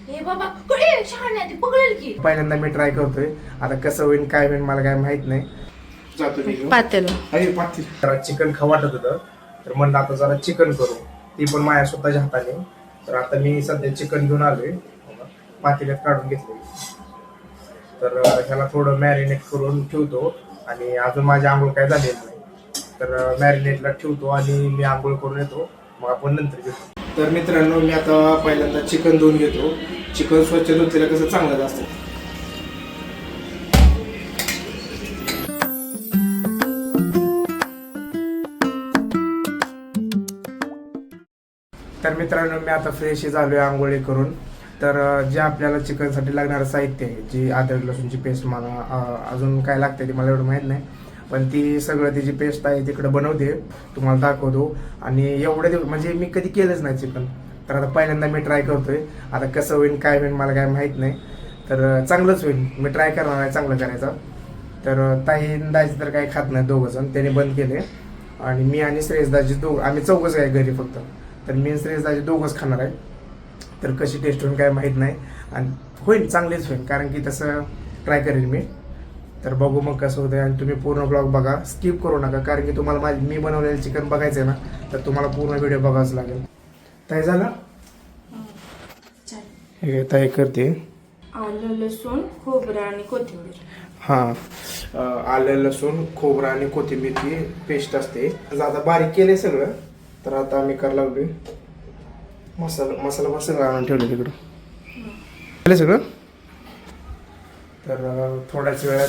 हे बाबा कडे शहाण्या ती पकडेल की. पहिल्यांदा मी ट्राय करतोय. आता कसं होईल काय होईल मला काय माहित नाही. जातो मी घेऊन. पातेल. अरे पातेल. जरा चिकन खाऊ वाटत होतं तर म्हणलं आता जरा चिकन करू. ती पण माझ्या स्वतःच्या हाताने. तर आता मी सध्या चिकन घेऊन आलोय. पातेल्यात काढून घेतले. तर ह्याला थोडं मॅरिनेट करून ठेवतो आणि अजून माझी आंघोळ काय झालेली नाही. तर मॅरिनेटला ठेवतो आणि मी आंघोळ करून येतो. मग आपण नंतर घेतो. तर मित्रांनो मी आता पहिल्यांदा चिकन धुवून घेतो. चिकन स्वच्छ धुतलेलं कसं चांगलंच असतं. तर मित्रांनो मी आता फ्रेश झालोय आंघोळी करून. तर जे आपल्याला चिकनसाठी लागणारं साहित्य आहे, जी अद्रक लसूणची पेस्ट मला अजून काय लागते ते मला एवढं माहीत नाही, पण ती सगळं त्याची पेस्ट आहे तिकडे बनवते, तुम्हाला दाखवतो. आणि एवढे म्हणजे मी कधी केलंच नाही चिकन, तर आता पहिल्यांदा मी ट्राय करतोय. आता कसं होईल काय होईल मला काय माहीत नाही, तर चांगलंच होईल. मी ट्राय करणार आहे चांगलं करायचं. तर ताईंदाजी तर काही खात नाही दोघंजण, त्याने बंद केले. आणि मी आणि श्रेयसदाजी आम्ही चौघच आहे घरी फक्त. तर मी आणि श्रेयसदाजी दोघंच खाणार आहे. तर कशी टेस्ट होईल काय माहीत नाही, आणि होईल चांगलीच होईल कारण की तसं ट्राय करेल मी. तर बघू मग कसं होतं. आणि तुम्ही पूर्ण ब्लॉग बघा, स्किप करू नका, कारण की तुम्हाला मी बनवलेलं चिकन बघायचं आहे ना, तर तुम्हाला पूर्ण व्हिडिओ बघावंच लागेल. ताई झालं हे ताई करते. आलं लसूण खोबरं आणि कोथिंबीर. हां, आलं लसूण खोबरं आणि कोथिंबीरची पेस्ट असते. आता बारीक केले सगळं. तर आता आम्ही करायला लागलोय मसाला सगळं आणून ठेवलं तिकडं केलं सगळं. तर थोड्याच वेळात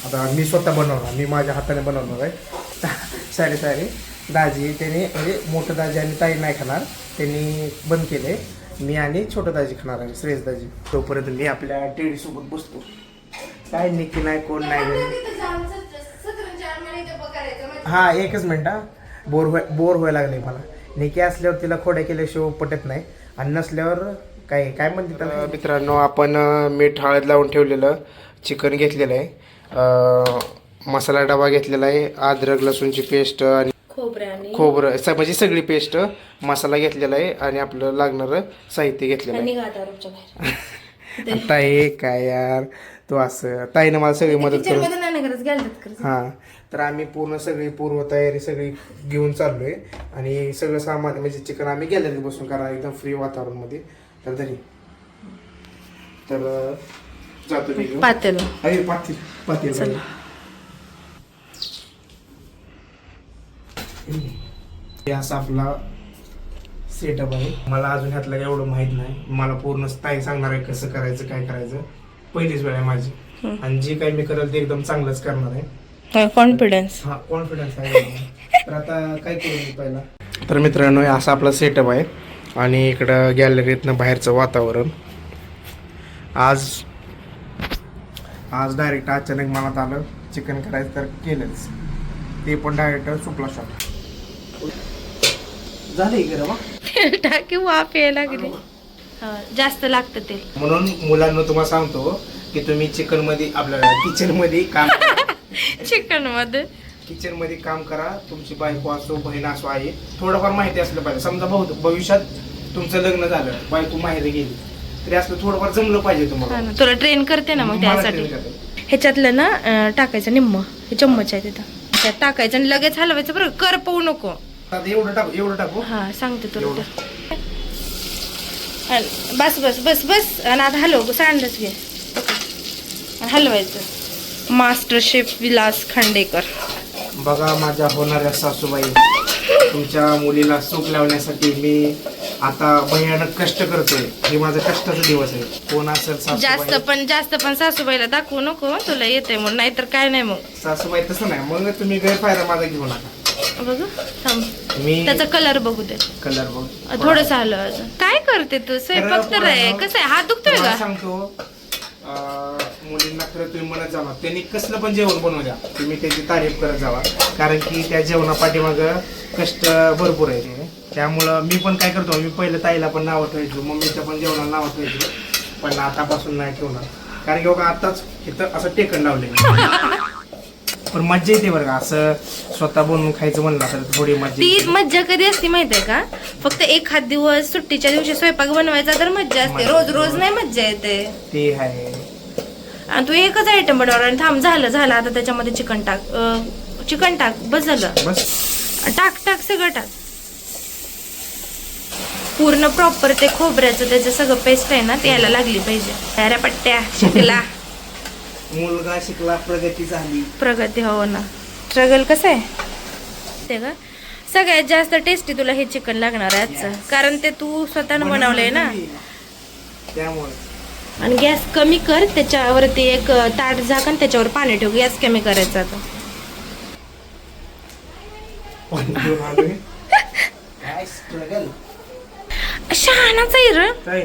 आता मी स्वतः बनवणार, मी माझ्या हाताने बनवणार आहे. सारे दाजी त्याने म्हणजे मोठं दाजी आणि ताई नाही खाणार, त्यांनी बंद केले. मी आणि छोटं दाजी खाणार आहे, श्रेयस दाजी. तोपर्यंत मी आपल्या टेडी सोबत बसतो. काय निकी नाही कोण नाही. हा एकच मिनिट हा, बोर व्हायला लागले मला. निकी असल्यावर तिला खोड्या केल्याशिवाय पटत नाही, आणि नसल्यावर काय म्हणते त्याला. मित्रांनो आपण मीठ हळद लावून ठेवलेलं चिकन घेतलेलं आहे. मसाला डबा घेतलेला आहे. अद्रक लसूणची पेस्ट आणि खोबरं म्हणजे सगळी पेस्ट मसाला घेतलेला आहे. आणि आपलं लागणारं साहित्य घेतलेलं आहे. ताई काय यार तो असं, ताईनं मला सगळी मदत करून. हां, तर आम्ही पूर्ण सगळी पूर्वतयारी सगळी घेऊन चाललोय. आणि सगळं सामान म्हणजे चिकन आम्ही गॅलरीत बसून करा एकदम फ्री वातावरणमध्ये. तर तरी तर जातो मी घेऊन. पातेल. अरे पातेल हे असा आपला सेटअप आहे. मला अजून ह्यातलं एवढं माहित नाही. मला पूर्ण ताई सांगणार आहे कसं करायचं काय करायचं. पहिलीच वेळ आहे माझी, आणि जे काही मी करेल ते एकदम चांगलंच करणार आहे. कॉन्फिडन्स. हा कॉन्फिडन्स आहे. तर आता काय करू पहिला. तर मित्रांनो असा आपला सेटअप आहे. आणि इकडं गॅलरीतनं बाहेरचं वातावरण. आज डायरेक्ट अचानक मनात आलं चिकन करायचं, तर केलंच. ते पण डायरेक्ट सुपला शॉट झाले गरम. टाकी वाफ यायला लागली. जास्त लागतं ते. म्हणून मुलांना तुम्हाला सांगतो की तुम्ही चिकन मध्ये आपल्या किचन मध्ये काम किचन मध्ये काम करा. तुमची बायको असो बहीण असो आहे, थोडंफार माहिती असलं पाहिजे. समजा भविष्यात तुमचं लग्न झालं, बायको माहेरी गेली, तरी असलं थोडंफार जमलं पाहिजे तुम्हाला. तुला ट्रेन करते ना मग त्यासाठी. ह्याच्यातलं ना टाकायचं निम्म, हे चम्मच आहे तिथं, त्यात टाकायचं आणि लगेच हलवायचं. बरं कर पाहू नको. एवढं टाकू. हा सांगते तुला. बस बस बस बस. आणि आता हलव, सांडच घे, हलवायचं. Master chef Vilas Khandekar. बघा माझ्या होणाऱ्या सासूबाई, तुमच्या मुलीला सूप लावण्यासाठी मी आता भयानक कष्ट करतोय. हे माझा कष्टाचा दिवस आहे. कोण असेल जास्त पण सासूबाईला दाखवू नको, तुला येते म्हणून, नाहीतर काय नाही. मग सासूबाई तसं नाही, मग तुम्ही गैरफायदा माझा घेऊ नका. बघ थांब, त्याचा कलर बघू दे. कलर बघ थोडस आलं अजून. काय करते तू स्वयंपाक तर आहे. कसं आहे, हात दुखतोय का. सांगतो मुलींना खरं तुम्ही म्हणत जावा, त्यांनी कसलं पण जेवण बनवू द्या, तुम्ही त्याची तारीफ करत जावा, कारण की त्या जेवणापाठीमाग कष्ट भरपूर आहे. त्यामुळं मी पण काय करतो, मी पहिलं ताईला पण नावं ठेवायचो, मम्मीच्या पण जेवणाला नावं ठेवायचो, पण आतापासून नाही ठेवणार. कारण की बघा आताच इथं असं टेकन लावले. पण मज्जा येते बरं का, असं स्वतः बनवून खायचं म्हणलं तर थोडी मज्जा ती येते. मज्जा कधी असते माहितीये का? फक्त एखाद दिवस सुट्टीच्या दिवशी स्वयंपाक बनवायचा तर मज्जा असते, रोज रोज नाही मज्जा येते. ते आहे. आणि तू एकच आयटम बनवला आणि थांब, झालं आता त्याच्यामध्ये चिकन टाक, चिकन टाक, बस झालं. बस टाक सगळं टाक, पूर्ण प्रॉपर ते खोबऱ्याचं त्याचं सगळं पेस्ट आहे ना ते यायला लागली पाहिजे. अरे पट्ट्या शिकला, मुलगा शिकला, प्रगती झाली. प्रगती हो ना. स्ट्रगल कसं आहे ते का? सगळ्यात जास्त टेस्टी तुला हे चिकन लागणार आहे आजचं, कारण ते तू स्वतःनं बनवलंय ना. त्यामुळे आणि गॅस कमी कर, त्याच्यावरती एक ताट झाक आणि त्याच्यावर पाणी ठेव. गॅस कमी करायचा आता. काय स्ट्रगल. शहाणाच आहे र, काय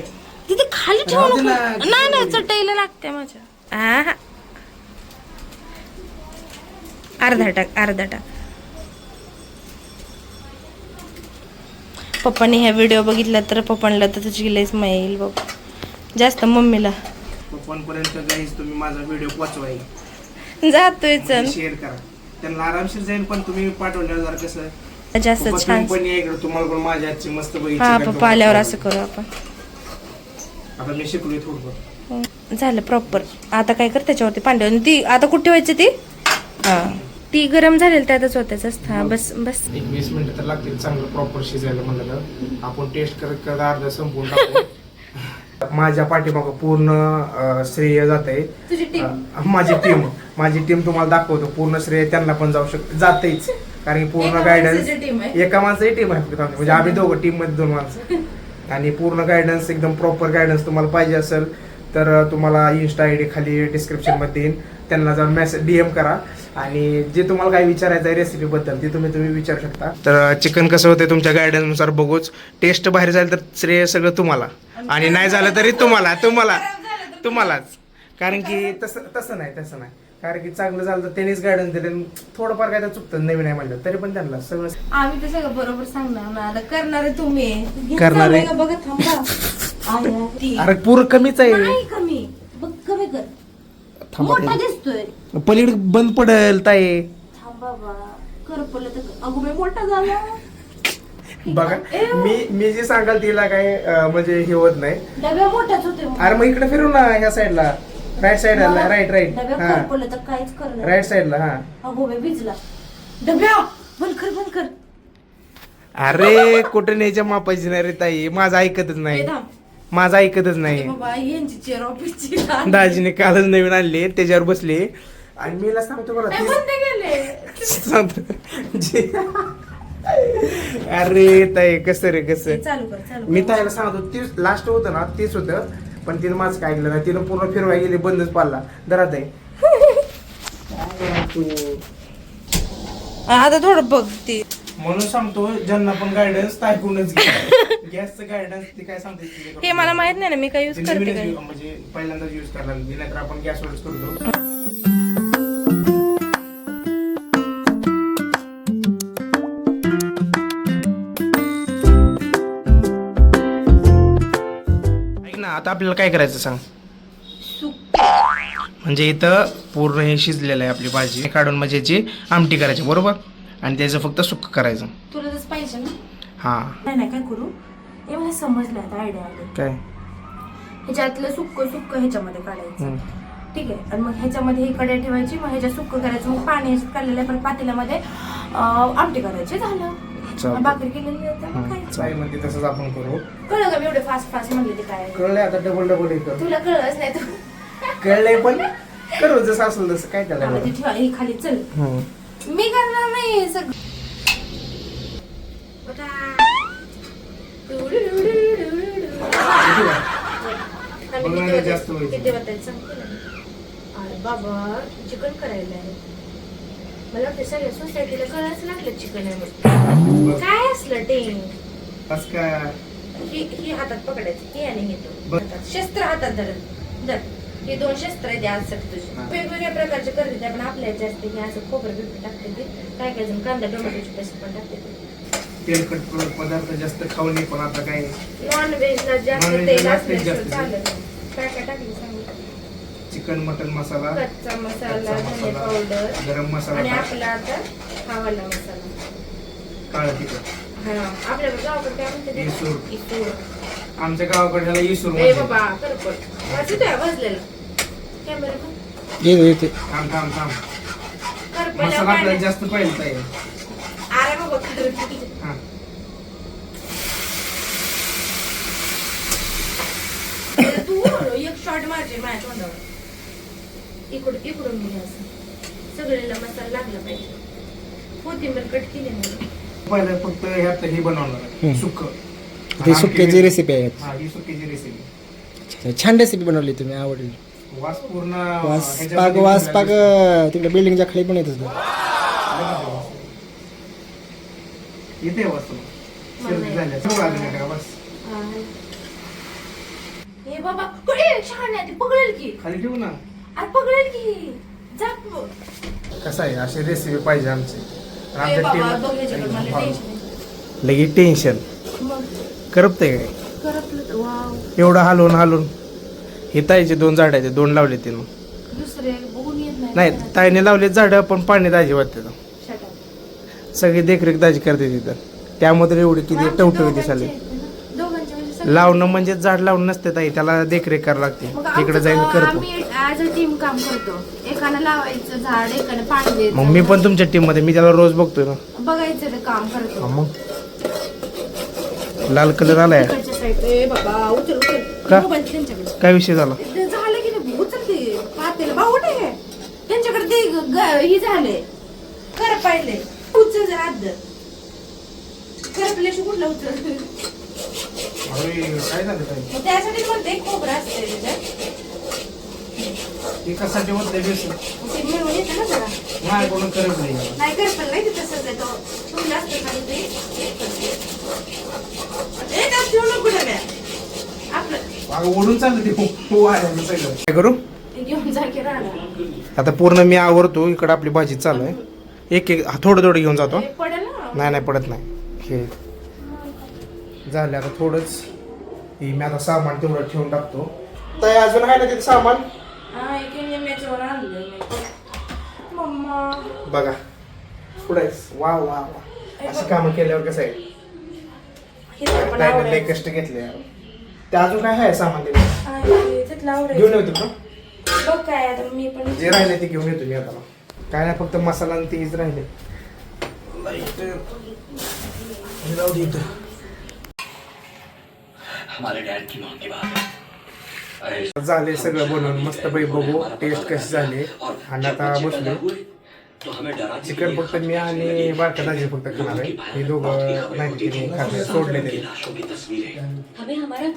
तिथे खाली ठेवू नको. नाही चटईला लागते माझ्या. अर्धा टाक. पप्पाने ह्या व्हिडिओ बघितला तर पप्पांना तर तुझी लईच माया येईल बघ, जास्त मम्मीला. पप्पांपर्यंत गाईज तुम्ही माझा व्हिडिओ पोचवाय, जातोय चल शेअर करा, त्यांना आरामशीर जाईल. पण तुम्ही पाठवल्यावर जरा कसं जास्त छान. पण या इकडे, तुम्हाला पण माझ्या हातची मस्त हा पप्पा आल्यावर असं करू आपण. आता मी शिकलोय थोडं. झालं प्रॉपर. आता काय कर, त्याच्यावरती पांढऱ्या ती आता कुठे ठेवायची ती? हा ती गरम झालेली त्यातच होत्याच असता. बस 20 मिनिटं तर लागतील चांगलं प्रॉपर शिजायला म्हणलं तर. आपण टेस्ट करत अर्धा संपवून टाकू. माझ्या पाठीमागं पूर्ण श्रेय जात आहे. तुझी टीम, माझी टीम तुम्हाला दाखवतो. पूर्ण श्रेय त्यांना पण जातेच, कारण की पूर्ण गायडन्स एका माणसाची टीम आहे फक्त. म्हणजे आम्ही दोघं टीम मध्ये 2 माणसं. आणि पूर्ण गायडन्स, एकदम प्रॉपर गायडन्स तुम्हाला पाहिजे असेल तर तुम्हाला इन्स्टा आयडी खाली डिस्क्रिप्शन मध्ये देईन, त्यांना जाऊन मेसेज DM करा. आणि जे तुम्हाला काय विचारायचं आहे रेसिपी बद्दल ते तुम्ही विचारू शकता. तर चिकन कसं होतं तुमच्या गायडन्स नुसार बघूच. टेस्ट बाहेर जाईल तर श्रेय सगळं तुम्हाला, आणि नाही झालं तरी तुम्हालाच. कारण की तसं नाही. कारण की चांगलं झालं तर त्यांनीच गायडन्स दिले. थोडंफार काय तर चुकतं, नवीन आहे म्हणलं तरी पण त्यांना सगळं. आम्ही तर सगळं बरोबर सांगणार ना. आता करणारे तुम्ही करणारे. बघा थांबा. अरे पूर कमीच आहे. नाही कमी बघ, कमी कर. मोठा दिसतोय, पलीकडे बंद पडेल ताई. थांब बाबा, करपलं तर अगो बाई मोठा झाला. बघा मी जे सांगाल तिला काय म्हणजे हे होत नाही. डब्या मोठाच होते. अरे मग इकडे फिरू ना, ह्या साईडला, राईट साईडला. राईट डब्या करपलं तर काहीच करणार. राईट साईडला. हा अगो बाई भिजला डब्या. बंद कर. अरे कुठे न्यायच्या मापायची नाही रे ताई. माझं ऐकतच नाही. बाबा यांची चेअर ऑफिसची दाजीने कालच नवीन आणले, त्याच्यावर बसले. आणि मीला सांगतो बरं अरे ताई कसं रे कसं. चालू मी ताईला सांगतो, तीच लास्ट होतं ना, तीच होतं. पण तिने माझं काय ऐकलं नाही. तिनं पूर्ण फिरवाय गेली, बंदच पाडला. दरात आहे आता थोडं बघ ते. म्हणून सांगतो ज्यांना पण गायडन्स ऐकूनच गॅसचं गायडन्स ते काय सांगते हे मला माहित नाही ना, मी काय युज करते काय. म्हणजे पहिल्यांदाच युज करायला, नाहीतर आपण गॅसवरच करतो. ऐक ना, आता आपल्याला काय करायचं सांग. म्हणजे इथं पूर्ण हे शिजलेलं आहे, आपली भाजी काढून म्हणजे याची आमटी करायची बरोबर, आणि त्याचं फक्त सुक्क करायचं. तुला तसं पाहिजे ना. हा नाही काय करू, हे मला समजलं आता आयडिया आली. काय ह्याच्यातलं सुक्क ह्याच्यामध्ये काढायचं. ठीक आहे. आणि मग ह्याच्यामध्ये ही कढई ठेवायची, मग ह्याच्यात सुक्क करायचं, मग पाणी ह्याच्यात काढलेलं पण पातेल्यामध्ये आमटी करायची. झालं, भाकरी केलेली आहे. तसंच आपण करू. कळलं का मी एवढे फास्ट म्हणले ते काय? कळलंय आता डबल हे कर. तुला कळलंच नाही तू. कळलंय पण करू जसं असेल तसं. काय त्याला ठेवा ही खाली. चल मी करणार नाही सगळं. जास्त किती वाटायचं अरे बाबा, चिकन करायला आहे. मला वाटतं सगळ्या सोसायटीला कळायच लागलं चिकन आहे. काय असलं टेंग ही हातात पकडायची, ही आणि घेतो शस्त्र हातात धर. हे 2 शस्त्र आहेत आज तुझे. वेगवेगळ्या प्रकारचे करते ते, पण आपल्या जास्त हे असं खोबरं बिबरं टाकते ते. काय जण कांदा टोमॅटोची पेस्ट पण टाकते ते. तेलकट पदार्थ जास्त खाऊ नये, पण आता काय नॉन व्हेजला जास्त तेल असल्याशिवाय चालत नाही. काय टाकलं सांग. चिकन मटन मसाला, कच्चा मसाला, कच्चा धने मसाला, पावडर गरम मसाला आणि टाक, आपला आता हा वाला मसाला. काळं तिखट. हा आपल्या गावाकडे काय म्हणते त्याला? इसूर. इसूर. आमच्या गावाकडे ह्याला इसूर ए म्हणतात. बाबा करपट वाचू द्या भाजलेला कॅमेरा पण येते थांब थांब थांब. करपल्या मसाला आपल्याला जास्त पाहिजे ताई. अरे बाबा करपट. हा. तू एक शॉट मारते माझ्या तोंडावर. इकडून घे असं सगळ्याला मसाला लागला पाहिजे. कोथिंबीर कट केली नाही. पहिलं फक्त ह्यात हे बनवणार सुक्क. ती सुक्याची रेसिपी आहे. हा ही सुक्कीची रेसिपी. छान रेसिपी बनवली तुम्ही, आवडली. वास पूर्ण वास पाग तिकडे बिल्डिंगच्या खाली पण येत होतं. येते वास तुला. सर्दी झाली. सगळं आलं नाही का बस. हे बाबा कुठे छान आहे ती पकडेल की. खाली ठेवू ना. अरे पकडेल की. जाप. कसं आहे अशी रेसिपी पाहिजे आमची. ए आमच्या बाबा बघ ह्याच्याकडे मला टीम टेन्शन आहे. लगेच टेन्शन मग करपते काय करपलं तर वाव. एवढं हालून हे ताईचे 2 झाड आहेत, 2 लावले तिनं. दुसरे बघून येत नाही ताईने लावले झाड पण पाणी दाजी वाटते Shut up. सगळी देखरेख दाजी करते तिथं. त्यामध्ये एवढी किती आमच्या टवटवी दोघांचे दिसाले. आहेत ना. दोघांचे म्हणजे सगळे. लावणं म्हणजे झाड लावून नसते ताई, त्याला देखरेख करावं लागते. मग इकडे आमचं जाईन करतो. आम्ही ऍज अ टीम काम करतो. एकानं लावायचं झाड, एकानं पाणी द्यायचं. मग मी पण तुमच्या टीम मध्ये, मी त्याला रोज बघतोय ना. बघायचं ते काम करतो. मग लाल कलर आलाय. तिकडच्या side. ए बाबा उचल का? मोबाईल त्यांच्याकडे. काय विषय झाला? ते झालं की नाही उचल ते पातेलं भाऊ उठे त्यांच्याकडे ते हे झाले कर पाहिले उचल जरा आद करपल्याशी कुठलं उचल. अरे काय झालं ताई? मग त्यासाठी म्हणते एक खोबरं असते त्याच्यात एकासाठी होत नाही बेसन. मग ते मिळून येतं ना जरा. नाही कोण करत नाही. नाही करपल नाही ते तसंच आहे तो ठेवलं असतं खाली ते ए त्यात ठेवू नको डब्या. आपलं अगं ओढून चाललं ते सगळं. काय करू ते घेऊन जा की राहणार. आता पूर्ण मी आवरतो. इकडे आपली भाजी चालू आहे. एक थोडं घेऊन जातो. हे पडेल ना. नाही पडत नाही. हे झालं आता थोडंच. हे मी आता सामान तेवढं ठेवून टाकतो. तर अजून आहे ना तिथे सामान. हा एक निम्म्याच्यावर आणलं मी. मम्मा बघा पुढे वा वा वा अशी कामं केल्यावर कसं आहे. हे तर पण ताईने लय आवडायचं. कष्ट घेतले. ते अजून काय आहे सामान तिथे आहे, तिथलं आवडायचं. घेऊन येतो का? बघ काय आता मी पण जे राहिले ते घेऊन येतो मी आता. काय नाही फक्त मसाला आणि तेच राहिले. हे जाऊ दे इथं. झाले सगळं बनवून मस्त पैकी बघू टेस्ट कशी झाली. आणि आता बसलो. चिकन फक्त मी आणि बारका दाजी फक्त खाणार आहे. हे दोघं नाही तिने खाते सोडले ते.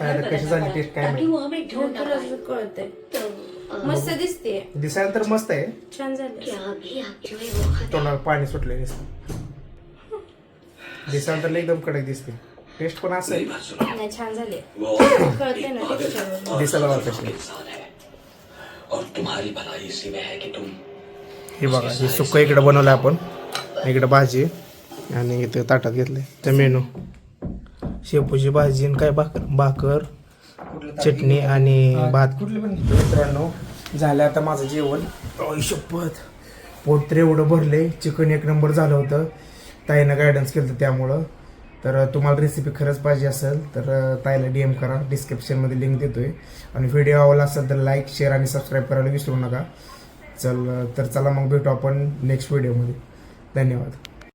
आता कशी झाली टेस्ट काय माहिती. कळतंय मस्त दिसते. दिसायला तर मस्त आहे. छान झाले. तोंडाला पाणी सुटले दिसायला तर एकदम कडक दिसते. टेस्ट पण असं आहे. नाही छान झाले. कळते ना texture. दिसायला वाटत. हे बघा हे सुक्क इकडे बनवलं आपण. इकडे भाजी आणि इथं ताटात घेतलंय तर मेनू शेपूची भाजी आणि काय भाकर चटणी आणि भात. मित्रांनो झालं आता माझं जेवण. शपथ पोट तर एवढं भरले. चिकन एक नंबर झालं होतं. ताईनं गायडन्स केलं होतं त्यामुळं. तर तुम्हाला रेसिपी खरंच पाहिजे असेल तर ताईला DM करा. डिस्क्रिप्शनमध्ये लिंक देतोय. आणि व्हिडिओ आवडला असेल तर लाईक शेअर आणि सबस्क्राईब करायला विसरू नका. चला मग भेटू आपण नेक्स्ट व्हिडिओमध्ये. धन्यवाद.